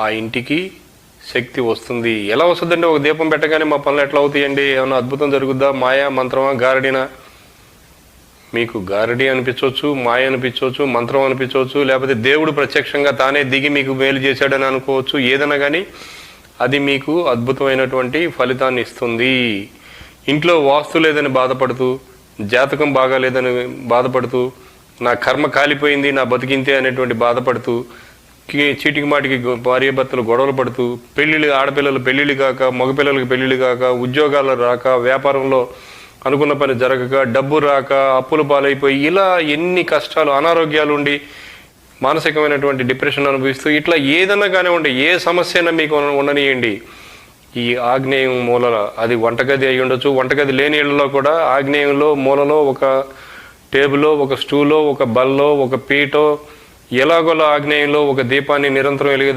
ఆ ఇంటికి శక్తి వస్తుంది. ఎలా వస్తుందండి? ఒక దీపం పెట్టగానే మా పనులు ఎట్లా అవుతాయండి? ఏమైనా అద్భుతం జరుగుద్దా? మాయా, మంత్రమా, గారడినా? మీకు గారడి అనిపించవచ్చు, మాయ అనిపించవచ్చు, మంత్రం అనిపించవచ్చు, లేకపోతే దేవుడు ప్రత్యక్షంగా తానే దిగి మీకు మేలు చేశాడని అనుకోవచ్చు. ఏదైనా కానీ అది మీకు అద్భుతమైనటువంటి ఫలితాన్ని ఇస్తుంది. ఇంట్లో వాస్తు లేదని బాధపడుతూ, జాతకం బాగాలేదని బాధపడుతూ, నా కర్మ కాలిపోయింది, నా బతికింతే అనేటువంటి బాధపడుతూ, చీటికి మాటికి భార్యాభర్తలు గొడవలు పడుతూ, పెళ్ళిళ్ళు, ఆడపిల్లలు పెళ్ళిళ్ళు కాక, మగపిల్లలకి పెళ్ళిళ్ళు కాక, ఉద్యోగాలు రాక, వ్యాపారంలో అనుకున్న పని జరగక, డబ్బు రాక, అప్పులు పాలైపోయి, ఇలా ఎన్ని కష్టాలు, అనారోగ్యాలు ఉండి మానసికమైనటువంటి డిప్రెషన్ అనుభవిస్తూ, ఇట్లా ఏదన్నా కానివ్వండి, ఏ సమస్య అయినా మీకు ఉండనియండి, ఈ ఆగ్నేయం మూలల, అది వంటగది అయి ఉండొచ్చు, వంటగది లేని ఇళ్లలో కూడా ఆగ్నేయంలో మూలలో ఒక టేబుల్లో, ఒక స్టూలో, ఒక బల్లో, ఒక పీటో, ఎలాగోలా ఆగ్నేయంలో ఒక దీపాన్ని నిరంతరం వెలిగే